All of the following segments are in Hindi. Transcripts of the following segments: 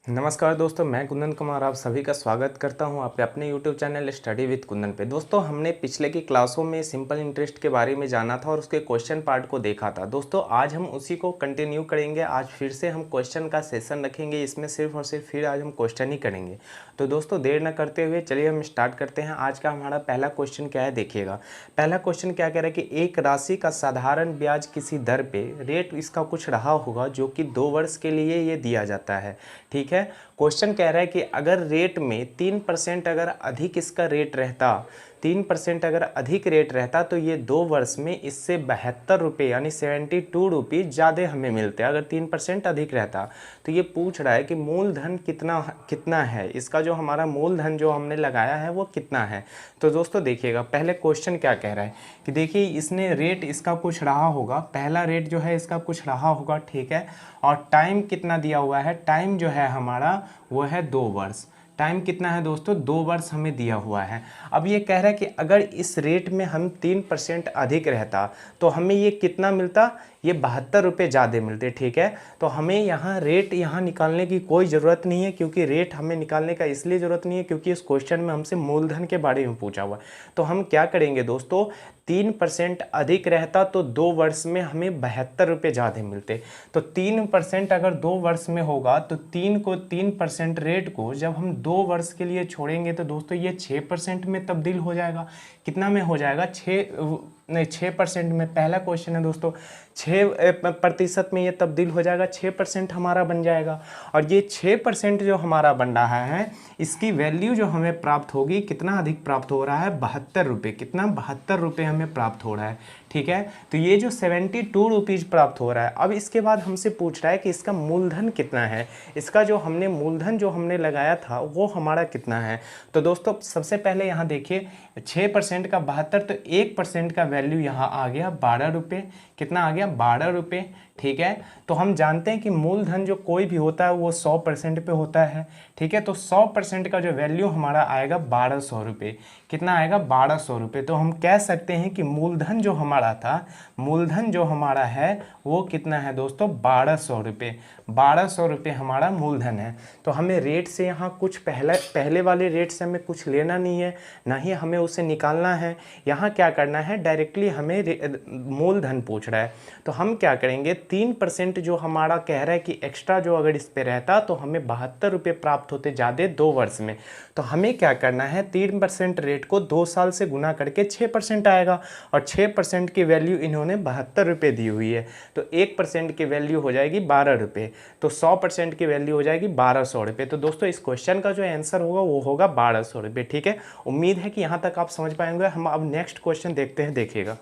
नमस्कार दोस्तों, मैं कुंदन कुमार आप सभी का स्वागत करता हूं आपके अपने YouTube channel study with Kundan पे। दोस्तों, हमने पिछले की क्लासों में सिंपल इंटरेस्ट के बारे में जाना था और उसके क्वेश्चन पार्ट को देखा था। दोस्तों, आज हम उसी को कंटिन्यू करेंगे। आज फिर से हम क्वेश्चन का सेशन रखेंगे, इसमें सिर्फ और सिर्फ फिर आज हम क्वेश्चन ही करेंगे। तो दोस्तों, देर न करते हुए चलिए हम स्टार्ट करते हैं। आज का हमारा पहला क्वेश्चन क्या है, देखिएगा। पहला क्वेश्चन क्या कह रहा है कि एक राशि का साधारण ब्याज किसी दर पे रेट इसका कुछ रहा होगा जो कि 2 वर्ष के लिए ये दिया जाता है। ठीक है, क्वेश्चन कह रहा है कि अगर रेट में 3% अगर अधिक इसका रेट रहता, 3% अगर अधिक रेट रहता तो ये 2 वर्ष में इससे 72 रुपये यानी 72 रुपीज़ ज़्यादा हमें मिलते। अगर 3% अधिक रहता तो ये पूछ रहा है कि मूलधन कितना है, इसका जो हमारा मूलधन जो हमने लगाया है वो कितना है। तो दोस्तों देखिएगा, पहले क्वेश्चन क्या कह रहा है कि देखिए इसने रेट इसका कुछ रहा होगा, पहला रेट जो है इसका कुछ रहा होगा, ठीक है। और टाइम कितना दिया हुआ है, टाइम जो है हमारा वो है 2 वर्ष। टाइम कितना है दोस्तों, 2 वर्ष हमें दिया हुआ है। अब ये कह रहा है कि अगर इस रेट में हम 3% अधिक रहता तो हमें ये कितना मिलता, ये 72 रुपये ज़्यादा मिलते। ठीक है, तो हमें यहाँ रेट यहाँ निकालने की कोई ज़रूरत नहीं है, क्योंकि रेट हमें निकालने का इसलिए ज़रूरत नहीं है क्योंकि इस क्वेश्चन में हमसे मूलधन के बारे में पूछा हुआ है। तो हम क्या करेंगे दोस्तों, 3% अधिक रहता तो 2 वर्ष में हमें 72 रुपये ज़्यादा मिलते। तो 3% अगर 2 वर्ष में होगा तो 3% रेट को जब हम 2 वर्ष के लिए छोड़ेंगे तो दोस्तों ये 6% में तब्दील हो जाएगा। कितना में हो जाएगा, 6% में। पहला क्वेश्चन है दोस्तों, 6% में ये तब्दील हो जाएगा, 6% हमारा बन जाएगा। और ये 6% जो हमारा बन रहा है इसकी वैल्यू जो हमें प्राप्त होगी, कितना अधिक प्राप्त हो रहा है, 72 रुपये। कितना, 72 रुपये हमें प्राप्त हो रहा है। ठीक है, तो ये जो 72 रुपीज़ प्राप्त हो रहा है। अब इसके बाद हमसे पूछ रहा है कि इसका मूलधन कितना है, इसका जो हमने मूलधन जो हमने लगाया था वो हमारा कितना है। तो दोस्तों सबसे पहले यहाँ देखिए, 6% का 72, तो 1% का वैल्यू यहाँ आ गया 12 रुपये। कितना आ गया, 12 रुपये। ठीक है, तो हम जानते हैं कि मूलधन जो कोई भी होता है वो 100% पे होता है। ठीक है, तो 100% का जो वैल्यू हमारा आएगा 1200 रुपये। कितना आएगा, 1200 रुपये। तो हम कह सकते हैं कि मूलधन जो हमारा था, मूलधन जो हमारा है वो कितना है दोस्तों, 1200 रुपये। 1200 रुपये हमारा मूलधन है। तो हमें रेट से यहाँ कुछ पहले वाले रेट से हमें कुछ लेना नहीं है, ना ही हमें उसे निकालना है। यहाँ क्या करना है, डायरेक्टली हमें मूलधन पूछ रहा है। तो हम क्या करेंगे, 3% जो हमारा कह रहा है कि एक्स्ट्रा जो अगर इस पे रहता तो हमें 72 रुपये प्राप्त होते ज़्यादा 2 वर्ष में। तो हमें क्या करना है, 3% रेट को 2 साल से गुना करके 6% आएगा। और 6% की वैल्यू इन्होंने 72 रुपये दी हुई है, तो 1% की वैल्यू हो जाएगी 12 रुपये। तो 100% की वैल्यू हो जाएगी 1200 रुपये। तो दोस्तों इस क्वेश्चन का जो आंसर होगा वो होगा 1200 रुपये। ठीक है, उम्मीद है कि यहाँ तक आप समझ पाएंगे। हम अब नेक्स्ट क्वेश्चन देखते हैं, देखिएगा।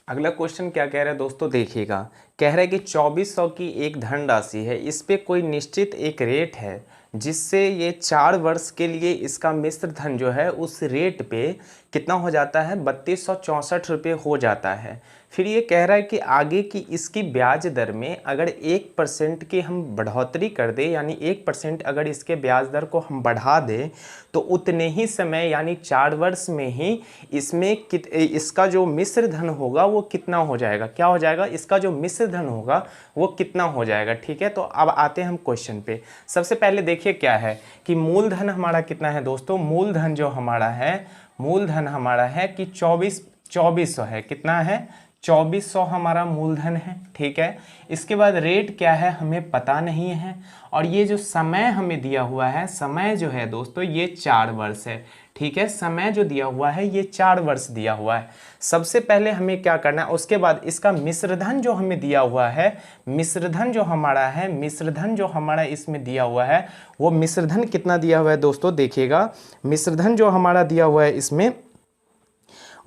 अगला क्वेश्चन क्या कह रहा है दोस्तों, देखिएगा। कह रहा है कि 2400 की एक धनराशि है, इस पे कोई निश्चित एक रेट है जिससे ये 4 वर्ष के लिए इसका मिश्र धन जो है उस रेट पे कितना हो जाता है, 3264 रुपये हो जाता है। फिर ये कह रहा है कि आगे की इसकी ब्याज दर में अगर 1% की हम बढ़ोतरी कर दें, यानी 1% अगर इसके ब्याज दर को हम बढ़ा दें तो उतने ही समय यानी 4 वर्ष में ही इसमें इसका जो मिश्र धन होगा वो कितना हो जाएगा, क्या हो जाएगा, इसका जो मिश्र धन होगा वो कितना हो जाएगा। ठीक है, तो अब आते हैं हम क्वेश्चन पे। सबसे पहले देखिए क्या है कि मूलधन हमारा कितना है दोस्तों, मूलधन जो हमारा है, मूलधन हमारा है कि 2400 है। कितना है, 2400 हमारा मूलधन है। ठीक है, इसके बाद रेट क्या है हमें पता नहीं है। और ये जो समय हमें दिया हुआ है, समय जो है दोस्तों ये 4 वर्ष है। ठीक है, समय जो दिया हुआ है ये 4 वर्ष दिया हुआ है। सबसे पहले हमें क्या करना है, उसके बाद इसका मिश्रधन जो हमें दिया हुआ है, मिश्रधन जो हमारा है, मिश्रधन जो हमारा इसमें दिया हुआ है वो मिश्रधन कितना दिया हुआ है दोस्तों, देखिएगा। मिश्रधन जो हमारा दिया हुआ है इसमें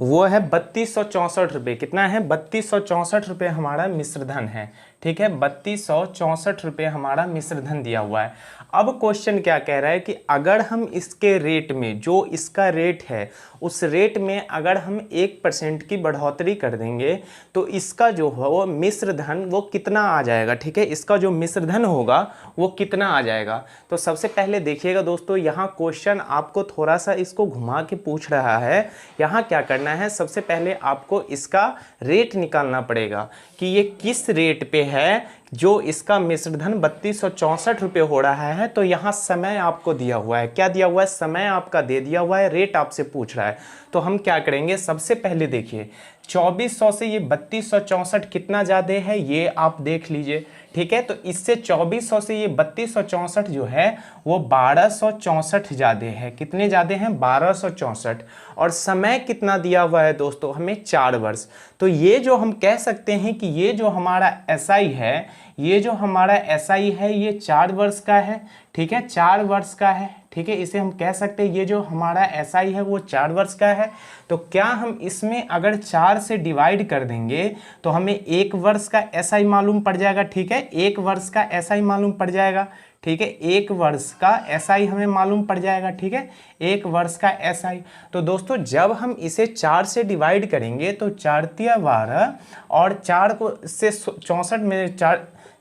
वो है 3264 रुपये। कितना है, 3264 रुपये हमारा मिश्रधन है। ठीक है, 3264 हमारा मिश्र धन दिया हुआ है। अब क्वेश्चन क्या कह रहा है कि अगर हम इसके रेट में, जो इसका रेट है उस रेट में अगर हम 1% की बढ़ोतरी कर देंगे तो इसका जो है वो मिश्र धन वो कितना आ जाएगा। ठीक है, इसका जो मिश्र धन होगा वो कितना आ जाएगा। तो सबसे पहले देखिएगा दोस्तों, यहाँ क्वेश्चन आपको थोड़ा सा इसको घुमा के पूछ रहा है। यहाँ क्या करना है, सबसे पहले आपको इसका रेट निकालना पड़ेगा कि ये किस रेट पे है जो इसका मिश्र धन 3264 हो रहा है। तो यहाँ समय आपको दिया हुआ है, क्या दिया हुआ है, समय आपका दे दिया हुआ है, रेट आपसे पूछ रहा है। तो हम क्या करेंगे, सबसे पहले देखिए 2400 से ये 3264 कितना ज़्यादा है ये आप देख लीजिए। ठीक है, तो इससे 2400 से ये 3264 जो है वो 1264 ज़्यादा है। कितने ज़्यादा हैं, 1264। और समय कितना दिया हुआ है दोस्तों, हमें 4 वर्ष। तो ये जो हम कह सकते हैं कि ये जो हमारा एसआई है, ये जो हमारा एसआई है ये 4 वर्ष का है। ठीक है, 4 वर्ष का है। ठीक है, इसे हम कह सकते हैं ये जो हमारा एसआई है वो 4 वर्ष का है। तो क्या हम इसमें अगर 4 से डिवाइड कर देंगे तो हमें 1 वर्ष का एसआई मालूम पड़ जाएगा। ठीक है, 1 वर्ष का एसआई मालूम पड़ जाएगा। ठीक है, 1 वर्ष का एसआई हमें मालूम पड़ जाएगा। ठीक है, 1 वर्ष का एसआई। तो दोस्तों जब हम इसे 4 से डिवाइड करेंगे तो 4 तिया 12 और 4 को से 64 में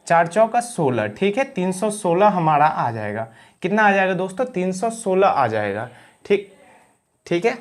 4 चौका 16। ठीक है, 316 हमारा आ जाएगा। कितना आ जाएगा दोस्तों, 316 आ जाएगा। ठीक है।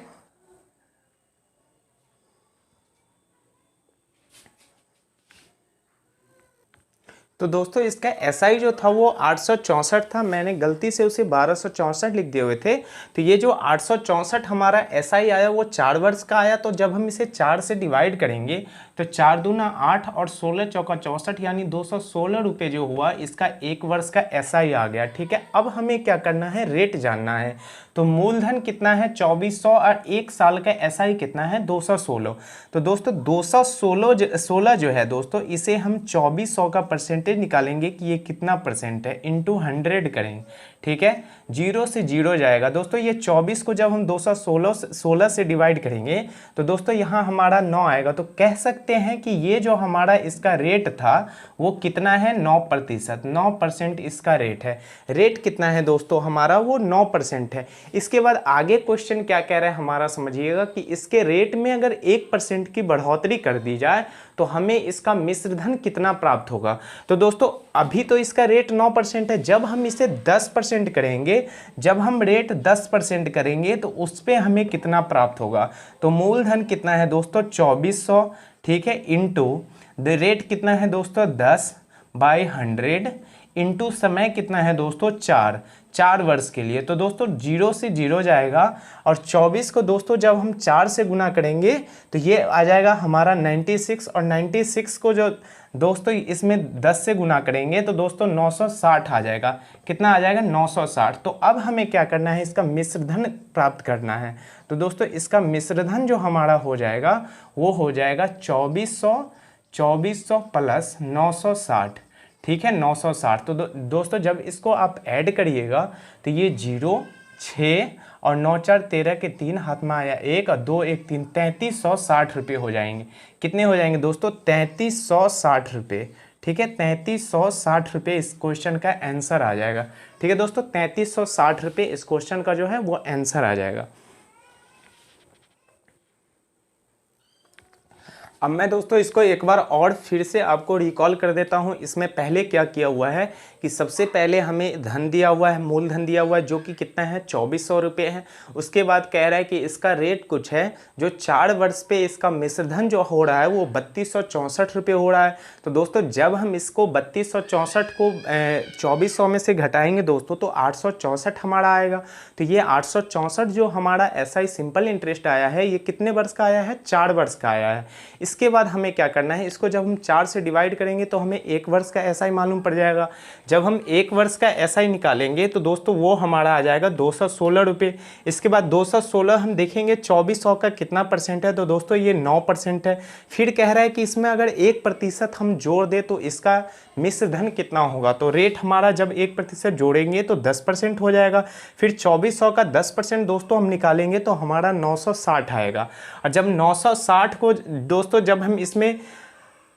तो दोस्तों इसका एसआई जो था वो 864 था, मैंने गलती से उसे 1264 लिख दिए हुए थे। तो ये जो 864 हमारा एसआई आया वो 4 वर्ष का आया। तो जब हम इसे 4 से डिवाइड करेंगे तो 4 दूना 8 और 16 चौका 64 यानी 216 रुपये जो हुआ इसका 1 वर्ष का एसआई आ गया। ठीक है, अब हमें क्या करना है, रेट जानना है। तो मूलधन कितना है 2400 और 1 साल का एसआई कितना है 216। तो दोस्तों 216 जो है दोस्तों इसे हम 2400 का परसेंटेज निकालेंगे कि ये कितना परसेंट है, इंटू 100 करेंगे। ठीक है, 0 से 0 जाएगा दोस्तों। ये 24 को जब हम 216 से डिवाइड करेंगे तो दोस्तों यहाँ हमारा 9 आएगा। तो कह सकते हैं कि ये जो हमारा इसका रेट था वो कितना है, 9%। 9% इसका रेट है। रेट कितना है दोस्तों हमारा, वो 9% है। इसके बाद आगे क्वेश्चन क्या कह रहा है हमारा, समझिएगा कि इसके रेट में अगर 1% की बढ़ोतरी कर दी जाए तो हमें इसका मिश्र धन कितना प्राप्त होगा। तो दोस्तों अभी तो इसका रेट 9% है, जब हम इसे 10% करेंगे, जब हम रेट 10% करेंगे तो उस पर हमें कितना प्राप्त होगा। तो मूलधन कितना है दोस्तों 2400। ठीक है, इंटू द रेट कितना है दोस्तों 10/100 इंटू समय कितना है दोस्तों 4 वर्ष के लिए। तो दोस्तों 0 से 0 जाएगा और 24 को दोस्तों जब हम 4 से गुना करेंगे तो ये आ जाएगा हमारा 96 और 96 को जो दोस्तों इसमें 10 से गुना करेंगे तो दोस्तों 960 आ जाएगा। कितना आ जाएगा 960। तो अब हमें क्या करना है, इसका मिश्र धन प्राप्त करना है। तो दोस्तों इसका मिश्र धन जो हमारा हो जाएगा वो हो जाएगा 2400 प्लस 960। ठीक है, 960। तो दोस्तों जब इसको आप ऐड करिएगा तो ये 0 6 और 9 4 13 के 3 हाथ में आया 1 और 2 1 3 3360 रुपये हो जाएंगे। कितने हो जाएंगे दोस्तों 3360 रुपये। ठीक है, 3360 रुपये इस क्वेश्चन का आंसर आ जाएगा। ठीक है दोस्तों, 3360 रुपये इस क्वेश्चन का जो है वो आंसर आ जाएगा। अब मैं दोस्तों इसको एक बार और फिर से आपको रिकॉल कर देता हूँ। इसमें पहले क्या किया हुआ है कि सबसे पहले हमें धन दिया हुआ है, मूलधन दिया हुआ है जो कि कितना है 2400 रुपये है। उसके बाद कह रहा है कि इसका रेट कुछ है जो 4 वर्ष पे इसका मिश्र धन जो हो रहा है वो 3264 रुपये हो रहा है। तो दोस्तों जब हम इसको 3264 को 2400 में से घटाएंगे दोस्तों तो 864 हमारा आएगा। तो ये 864 जो हमारा एसआई सिंपल इंटरेस्ट आया है ये कितने वर्ष का आया है, 4 वर्ष का आया है। इसके बाद हमें क्या करना है, इसको जब हम 4 से डिवाइड करेंगे तो हमें 1 वर्ष का एसआई मालूम पड़ जाएगा। जब हम 1 वर्ष का एसआई निकालेंगे तो दोस्तों वो हमारा आ जाएगा 216 रुपये। इसके बाद 216 हम देखेंगे 2400 का कितना परसेंट है, तो दोस्तों ये 9% है। फिर कह रहा है कि इसमें अगर 1% हम जोड़ दें तो इसका मिश्र धन कितना होगा। तो रेट हमारा जब 1% जोड़ेंगे तो 10% हो जाएगा। फिर 2400 का 10% दोस्तों हम निकालेंगे तो हमारा 960 आएगा। और जब 960 को दोस्तों जब हम इसमें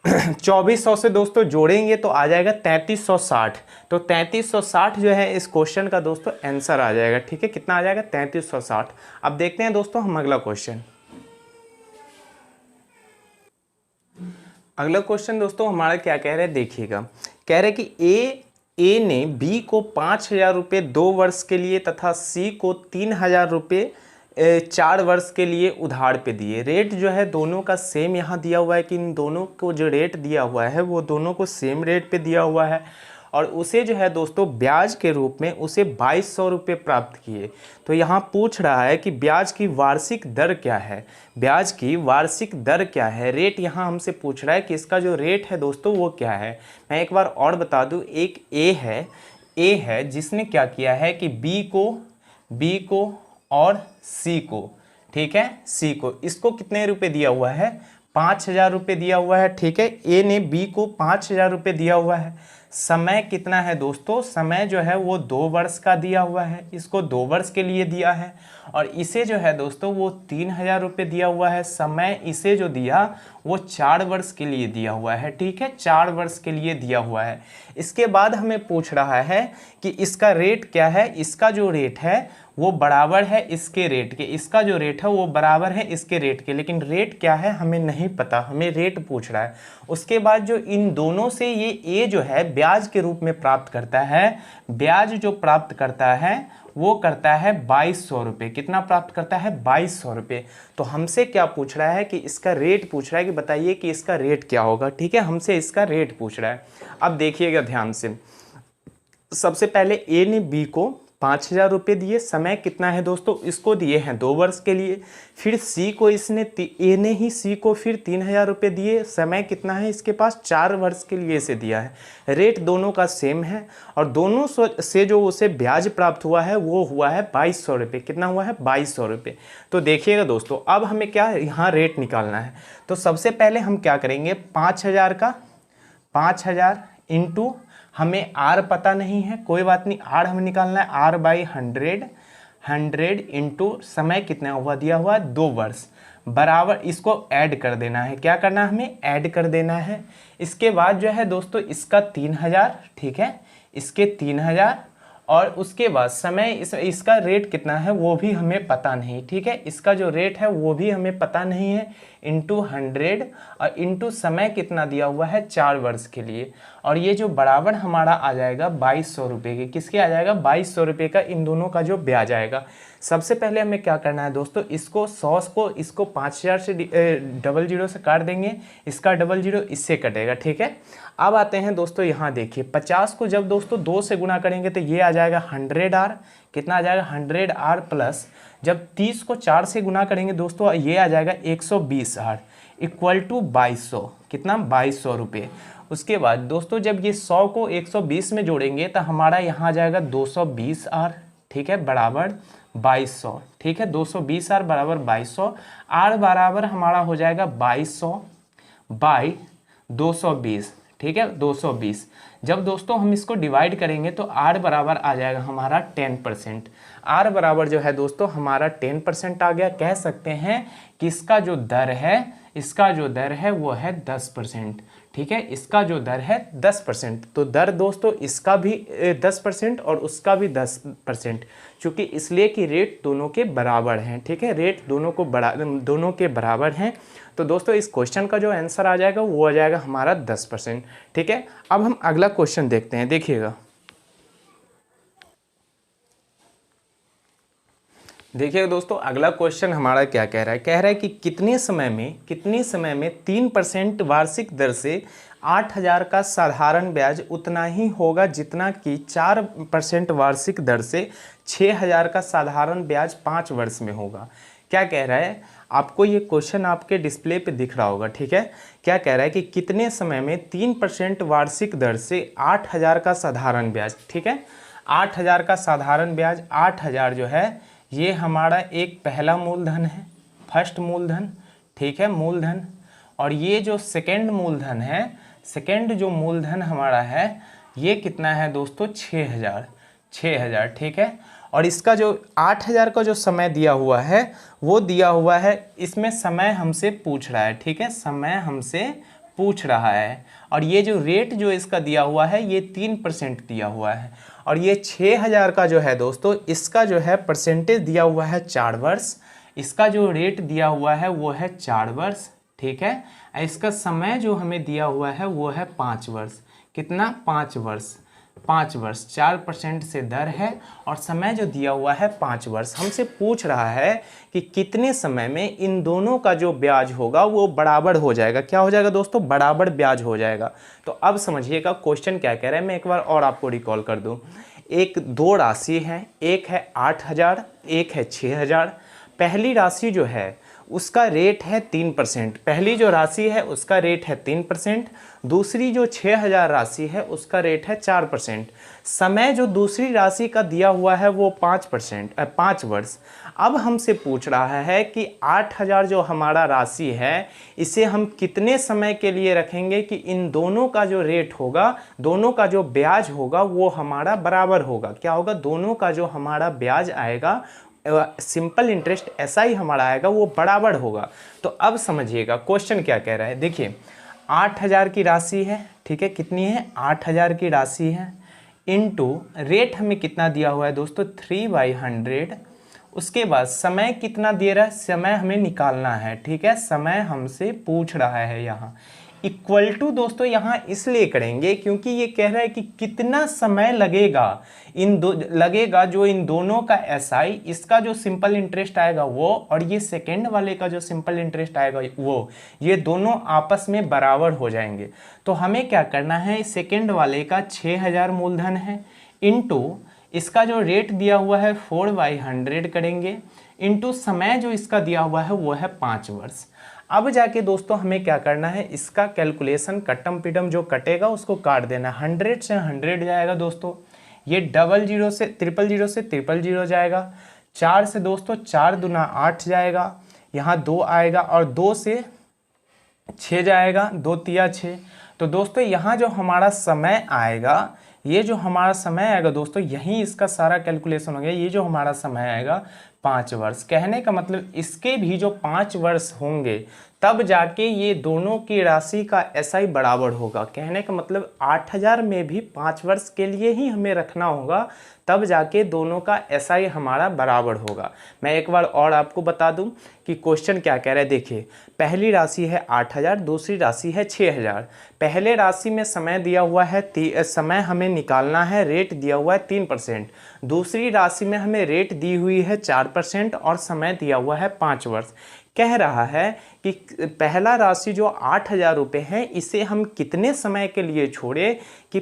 2400 से दोस्तों जोड़ेंगे तो आ जाएगा 3360। तो 3360 जो है इस क्वेश्चन का दोस्तों आंसर आ जाएगा। ठीक है, कितना आ जाएगा? 3360। अब देखते हैं दोस्तों हम अगला क्वेश्चन। अगला क्वेश्चन दोस्तों हमारा क्या कह रहे हैं, देखिएगा। कह रहे कि ए ने बी को 5000 रुपये 2 वर्ष के लिए तथा सी को 3000 रुपये 4 वर्ष के लिए उधार पे दिए। रेट जो है दोनों का सेम यहाँ दिया हुआ है कि इन दोनों को जो रेट दिया हुआ है वो दोनों को सेम रेट पे दिया हुआ है, और उसे जो है दोस्तों ब्याज के रूप में उसे 2200 रुपये प्राप्त किए। तो यहाँ पूछ रहा है कि ब्याज की वार्षिक दर क्या है, ब्याज की वार्षिक दर क्या है। रेट यहाँ हमसे पूछ रहा है कि इसका जो रेट है दोस्तों वो क्या है। मैं एक बार और बता दूँ, एक ए है जिसने क्या किया है कि बी को और सी को, ठीक है, सी को, इसको कितने रुपए दिया हुआ है? 5000 रुपये दिया हुआ है। ठीक है, ए ने बी को 5000 रुपये दिया हुआ है। समय कितना है दोस्तों? समय जो है वो 2 वर्ष का दिया हुआ है, इसको 2 वर्ष के लिए दिया है। और इसे जो है दोस्तों वो 3000 रुपये दिया हुआ है। समय इसे जो दिया वो 4 वर्ष के लिए दिया हुआ है। ठीक है, 4 वर्ष के लिए दिया हुआ है। इसके बाद हमें पूछ रहा है कि इसका रेट क्या है। इसका जो रेट है वो बराबर है इसके रेट के, इसका जो रेट है वो बराबर है इसके रेट के, लेकिन रेट क्या है हमें नहीं पता, हमें रेट पूछ रहा है। उसके बाद जो इन दोनों से ये ए जो है ब्याज के रूप में प्राप्त करता है, ब्याज जो प्राप्त करता है वो करता है 2200 रुपये। कितना प्राप्त करता है? 2200 रुपये। तो हमसे क्या पूछ रहा है कि इसका रेट पूछ रहा है कि बताइए कि इसका रेट क्या होगा। ठीक है, हमसे इसका रेट पूछ रहा है। अब देखिएगा ध्यान से, सबसे पहले ए ने बी को 5000 रुपये दिए। समय कितना है दोस्तों? इसको दिए हैं 2 वर्ष के लिए। फिर सी को ए ने ही सी को फिर 3000 रुपये दिए। समय कितना है इसके पास? 4 वर्ष के लिए इसे दिया है। रेट दोनों का सेम है और दोनों से जो उसे ब्याज प्राप्त हुआ है वो हुआ है 2200 रुपये। कितना हुआ है? 2200 रुपये। तो देखिएगा दोस्तों, अब हमें क्या यहाँ रेट निकालना है। तो सबसे पहले हम क्या करेंगे, 5000 इंटू, हमें आर पता नहीं है, कोई बात नहीं, आर हमें निकालना है। आर बाई 100 इंटू समय कितना हुआ दिया हुआ? 2 वर्ष, बराबर इसको ऐड कर देना है। क्या करना है? हमें ऐड कर देना है। इसके बाद जो है दोस्तों इसका 3000, ठीक है, इसके 3000, और उसके बाद समय इसका रेट कितना है वो भी हमें पता नहीं। ठीक है, इसका जो रेट है वो भी हमें पता नहीं है। इंटू 100 और इंटू समय कितना दिया हुआ है? 4 वर्ष के लिए। और ये जो बराबर हमारा आ जाएगा 2200 रुपये के, किसके आ जाएगा? 2200 रुपये का इन दोनों का जो ब्याज आएगा। सबसे पहले हमें क्या करना है दोस्तों, इसको 100 को इसको 5000 से 00 से काट देंगे, इसका 00 इससे कटेगा। ठीक है, अब आते हैं दोस्तों यहाँ देखिए, 50 को जब दोस्तों 2 से गुना करेंगे तो ये आ जाएगा 100R। कितना आ जाएगा? 100R प्लस, जब 30 को 4 से गुना करेंगे दोस्तों ये आ जाएगा 120R इक्वल टू 2200। कितना? 2200 रुपये। उसके बाद दोस्तों जब ये 100 को 120 में जोड़ेंगे तो हमारा यहाँ आ जाएगा 220R। ठीक है, बराबर 2200। ठीक है, 220R बराबर 2200। आर बराबर हमारा हो जाएगा 2200 बाई 220। ठीक है, 220। जब दोस्तों हम इसको डिवाइड करेंगे तो आर बराबर आ जाएगा हमारा 10%। आर बराबर जो है दोस्तों हमारा 10% आ गया। कह सकते हैं कि इसका जो दर है वो है 10%। ठीक है, इसका जो दर है 10%। तो दर दोस्तों इसका भी 10% और उसका भी 10%, क्योंकि इसलिए कि रेट दोनों के बराबर हैं। ठीक है, रेट दोनों के बराबर हैं। तो दोस्तों इस क्वेश्चन का जो आंसर आ जाएगा वो आ जाएगा हमारा 10%। ठीक है, अब हम अगला क्वेश्चन देखते हैं। देखिएगा दोस्तों अगला क्वेश्चन हमारा क्या कह रहा है। कह रहा है कि कितने समय में 3% वार्षिक दर से 8000 का साधारण ब्याज उतना ही होगा जितना कि 4% वार्षिक दर से 6000 का साधारण ब्याज 5 वर्ष में होगा। क्या कह रहा है? आपको ये क्वेश्चन आपके डिस्प्ले पे दिख रहा होगा। ठीक है, क्या कह रहा है कि कितने समय में 3% वार्षिक दर से 8000 का साधारण ब्याज, ठीक है, 8000 का साधारण ब्याज, 8000 जो है ये हमारा एक पहला मूलधन है, फर्स्ट मूलधन। ठीक है, मूलधन। और ये जो सेकंड मूलधन है, सेकंड जो मूलधन हमारा है ये कितना है दोस्तों? 6000। ठीक है, और इसका जो 8000 का जो समय दिया हुआ है वो दिया हुआ है, इसमें समय हमसे पूछ रहा है। ठीक है, समय हमसे पूछ रहा है। और ये जो रेट जो इसका दिया हुआ है ये 3% दिया हुआ है। और ये 6000 का जो है दोस्तों, इसका जो है परसेंटेज दिया हुआ है 4 वर्ष। इसका जो रेट दिया हुआ है वो है 4 वर्ष, ठीक है। इसका समय जो हमें दिया हुआ है वो है 5 वर्ष। कितना? 5 वर्ष। 5 वर्ष 4% से दर है और समय जो दिया हुआ है 5 वर्ष। हमसे पूछ रहा है कि कितने समय में इन दोनों का जो ब्याज होगा वो बराबर हो जाएगा। क्या हो जाएगा दोस्तों? बराबर ब्याज हो जाएगा। तो अब समझिएगा क्वेश्चन क्या कह रहा है, मैं एक बार और आपको रिकॉल कर दूं। एक दो राशि है, एक है 8000, एक है 6000। पहली राशि जो है उसका रेट है 3%। पहली जो राशि है उसका रेट है 3%। दूसरी जो 6000 राशि है उसका रेट है 4%। समय जो दूसरी राशि का दिया हुआ है वो 5 वर्ष। अब हमसे पूछ रहा है कि 8000 जो हमारा राशि है इसे हम कितने समय के लिए रखेंगे कि इन दोनों का जो रेट होगा, दोनों का जो ब्याज होगा वो हमारा बराबर होगा। क्या होगा? दोनों का जो हमारा ब्याज आएगा, सिंपल इंटरेस्ट SI हमारा आएगा, वो बराबर होगा। तो अब समझिएगा क्वेश्चन क्या कह रहा है। देखिए 8000 की राशि है, ठीक है। कितनी है? 8000 की राशि है इनटू रेट हमें कितना दिया हुआ है दोस्तों? 3/100। उसके बाद समय कितना दे रहा है? समय हमें निकालना है, ठीक है। समय हमसे पूछ रहा है यहाँ। इक्वल टू दोस्तों यहाँ इसलिए करेंगे क्योंकि ये कह रहा है कि कितना समय लगेगा जो इन दोनों का SI, इसका जो सिंपल इंटरेस्ट आएगा वो, और ये सेकेंड वाले का जो सिंपल इंटरेस्ट आएगा वो, ये दोनों आपस में बराबर हो जाएंगे। तो हमें क्या करना है, सेकेंड वाले का 6000 मूलधन है इनटू इसका जो रेट दिया हुआ है 4/100 करेंगे इनटू समय जो इसका दिया हुआ है वो है 5 वर्ष। अब जाके दोस्तों हमें क्या करना है, इसका कैलकुलेशन कट्टम पिटम जो कटेगा उसको काट देना। 100 से 100 जाएगा दोस्तों, ये 00 से 000 से 000 जाएगा। 4 से दोस्तों 4 दूना 8 जाएगा, यहाँ 2 आएगा और 2 से 6 जाएगा, 2 तिया 6। तो दोस्तों यहाँ जो हमारा समय आएगा, ये जो हमारा समय आएगा दोस्तों, यहीं इसका सारा कैलकुलेशन हो गया। ये जो हमारा समय आएगा 5 वर्ष। कहने का मतलब इसके भी जो 5 वर्ष होंगे तब जाके ये दोनों की राशि का SI बराबर होगा। कहने का मतलब 8000 में भी 5 वर्ष के लिए ही हमें रखना होगा, तब जाके दोनों का SI हमारा बराबर होगा। मैं एक बार और आपको बता दूं कि क्वेश्चन क्या कह रहा है। देखिए पहली राशि है 8000, दूसरी राशि है 6000। पहले राशि में समय दिया हुआ है, समय हमें निकालना है, रेट दिया हुआ है 3%। दूसरी राशि में हमें रेट दी हुई है 4% और समय दिया हुआ है 5 वर्ष। कह रहा है कि पहला राशि जो 8000 रुपये है इसे हम कितने समय के लिए छोड़े कि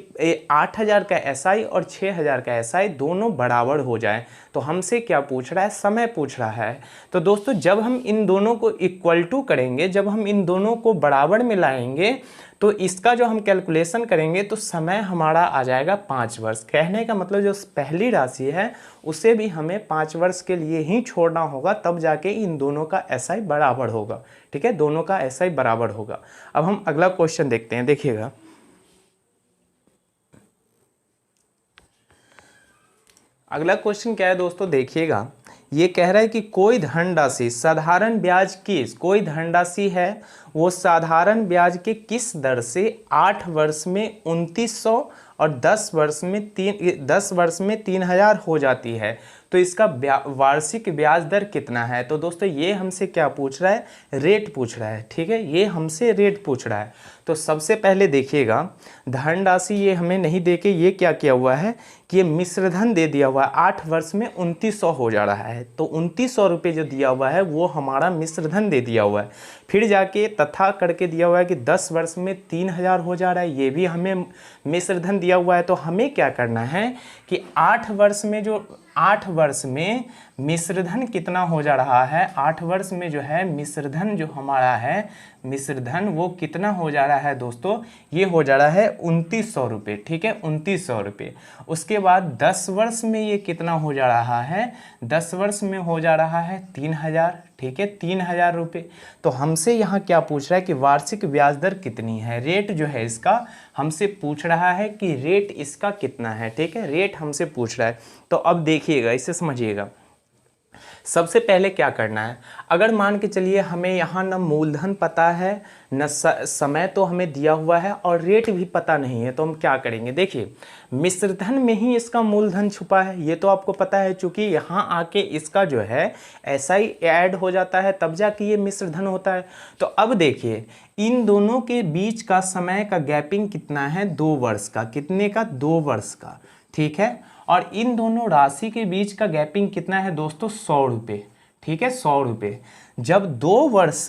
8000 का SI और 6000 का SI दोनों बराबर हो जाए। तो हमसे क्या पूछ रहा है? समय पूछ रहा है। तो दोस्तों जब हम इन दोनों को इक्वल टू करेंगे, जब हम इन दोनों को बराबर में लाएंगे तो इसका जो हम कैलकुलेशन करेंगे तो समय हमारा आ जाएगा 5 वर्ष। कहने का मतलब जो पहली राशि है उसे भी हमें 5 वर्ष के लिए ही छोड़ना होगा, तब जाके इन दोनों का SI बराबर होगा, ठीक है। दोनों का SI बराबर होगा। अब हम अगला क्वेश्चन देखते हैं, देखिएगा। अगला क्वेश्चन क्या है दोस्तों, देखिएगा। ये कह रहा है कि कोई धनराशि साधारण ब्याज किस, कोई धनराशि है वो साधारण ब्याज के किस दर से 8 वर्ष में 2900 और 10 वर्ष में 3000 हो जाती है, तो इसका वार्षिक ब्याज दर कितना है। तो दोस्तों ये हमसे क्या पूछ रहा है? रेट पूछ रहा है, ठीक है। ये हमसे रेट पूछ रहा है। तो सबसे पहले देखिएगा, धनराशि ये हमें नहीं दे के ये क्या किया हुआ है कि ये मिश्रधन दे दिया हुआ है। 8 वर्ष में 2900 हो जा रहा है, तो 2900 रुपये जो दिया हुआ है वो हमारा मिश्रधन दे दिया हुआ है। फिर जाके तथा करके दिया हुआ है कि 10 वर्ष में 3000 हो जा रहा है, ये भी हमें मिश्रधन दिया हुआ है। तो हमें क्या करना है कि 8 वर्ष में मिश्रधन कितना हो जा रहा है। 8 वर्ष में जो है मिश्रधन जो हमारा है, मिश्रधन वो कितना हो जा रहा है दोस्तों, ये हो जा रहा है 2900 रुपये, ठीक है, 2900 रुपये। उसके बाद 10 वर्ष में ये कितना हो जा रहा है, 10 वर्ष में हो जा रहा है 3000, ठीक है, 3000 रुपये। तो हमसे यहाँ क्या पूछ रहा है कि वार्षिक ब्याज दर कितनी है। रेट जो है इसका हमसे पूछ रहा है कि रेट इसका कितना है, ठीक है, रेट हमसे पूछ रहा है। तो अब देखिएगा, इसे समझिएगा। सबसे पहले क्या करना है, अगर मान के चलिए हमें यहाँ न मूलधन पता है न समय तो हमें दिया हुआ है और रेट भी पता नहीं है, तो हम क्या करेंगे। देखिए मिश्रधन में ही इसका मूलधन छुपा है, ये तो आपको पता है, चूँकि यहाँ आके इसका जो है ऐसा ही ऐड हो जाता है तब जाके ये मिश्रधन होता है। तो अब देखिए इन दोनों के बीच का समय का गैपिंग कितना है, 2 वर्ष का। कितने का, 2 वर्ष का, ठीक है। और इन दोनों राशि के बीच का गैपिंग कितना है दोस्तों, 100 रुपये, ठीक है, 100 रुपये। जब 2 वर्ष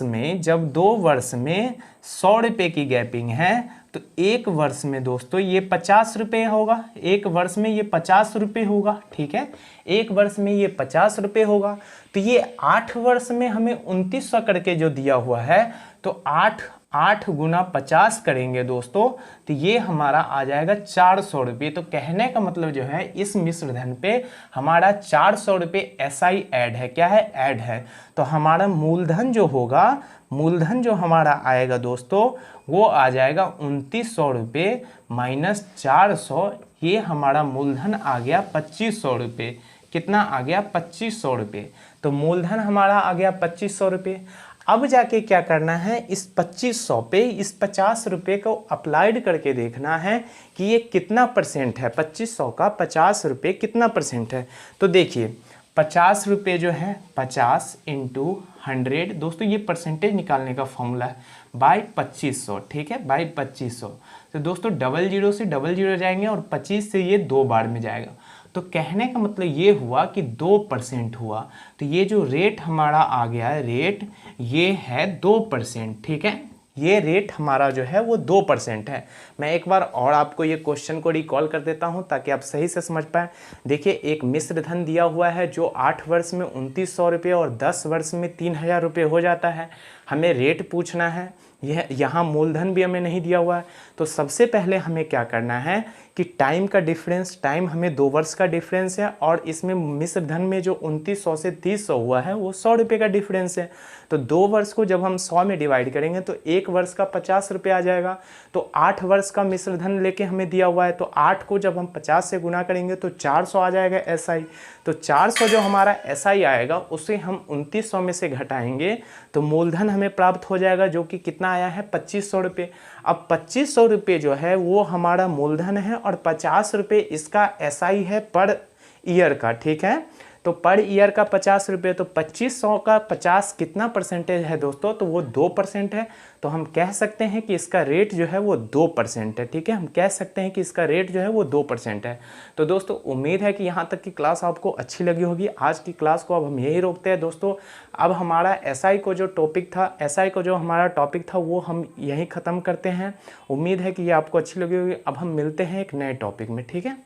में 100 रुपये की गैपिंग है तो 1 वर्ष में दोस्तों ये 50 रुपये होगा, 1 वर्ष में ये 50 रुपये होगा, ठीक है, 1 वर्ष में ये 50 रुपये होगा। तो ये 8 वर्ष में हमें 2900 करके जो दिया हुआ है, तो 8 गुना 50 करेंगे दोस्तों, तो ये हमारा आ जाएगा 400 रुपये। तो कहने का मतलब जो है इस मिश्रधन पे हमारा 400 रुपये एसआई ऐड है। क्या है, ऐड है। तो हमारा मूलधन जो होगा, मूलधन जो हमारा आएगा दोस्तों वो आ जाएगा 2900 रुपये माइनस 400, ये हमारा मूलधन आ गया 2500 रुपये। कितना आ गया, 2500 रुपये। तो मूलधन हमारा आ गया 2500 रुपये। अब जाके क्या करना है, इस 2500 पे इस 50 रुपये को अप्लाइड करके देखना है कि ये कितना परसेंट है। 2500 का 50 रुपये कितना परसेंट है। तो देखिए 50 रुपये जो है 50 इंटू 100, दोस्तों ये परसेंटेज निकालने का फॉर्मूला है, बाई 2500, ठीक है, बाई 2500। तो दोस्तों 00 से 00 जाएंगे और 25 से ये 2 बार में जाएगा। तो कहने का मतलब ये हुआ कि 2% हुआ। तो ये जो रेट हमारा आ गया है, रेट ये है 2%, ठीक है, ये रेट हमारा जो है वो 2% है। मैं एक बार और आपको ये क्वेश्चन को रिकॉल कर देता हूँ ताकि आप सही से समझ पाएँ। देखिए एक मिश्रधन दिया हुआ है जो 8 वर्ष में 2900 रुपये और 10 वर्ष में 3000 रुपये हो जाता है। हमें रेट पूछना है, यह यहाँ मूलधन भी हमें नहीं दिया हुआ है। तो सबसे पहले हमें क्या करना है कि टाइम का डिफरेंस, टाइम हमें 2 वर्ष का डिफरेंस है और इसमें मिश्रधन में जो 2900 से 3000 हुआ है वो 100 रुपये का डिफरेंस है। तो 2 वर्ष को जब हम 100 में डिवाइड करेंगे तो 1 वर्ष का 50 रुपये आ जाएगा। तो 8 वर्ष का मिश्रधन लेके हमें दिया हुआ है, तो 8 को जब हम 50 से गुना करेंगे तो 400 आ जाएगा एसआई। तो 400 जो हमारा एसआई आएगा उसे हम 2900 में से घटाएंगे तो मूलधन हमें प्राप्त हो जाएगा, जो कि कितना आया है, 2500 रुपये। अब 2500 रुपये जो है वो हमारा मूलधन है और 50 रुपये इसका एसआई है पर ईयर का, ठीक है। तो पर ईयर का 50 रुपये, तो 2500 का 50 कितना परसेंटेज है दोस्तों, तो वो 2% है। तो हम कह सकते हैं कि इसका रेट जो है वो 2% है, ठीक है, हम कह सकते हैं कि इसका रेट जो है वो 2% है। तो दोस्तों उम्मीद है कि यहाँ तक की क्लास आपको अच्छी लगी होगी। आज की क्लास को अब हम यही रोकते हैं दोस्तों। अब हमारा एसआई को जो टॉपिक था, एसआई को जो हमारा टॉपिक था वो हम यहीं ख़त्म करते हैं। उम्मीद है कि ये आपको अच्छी लगी होगी। अब हम मिलते हैं एक नए टॉपिक में, ठीक है।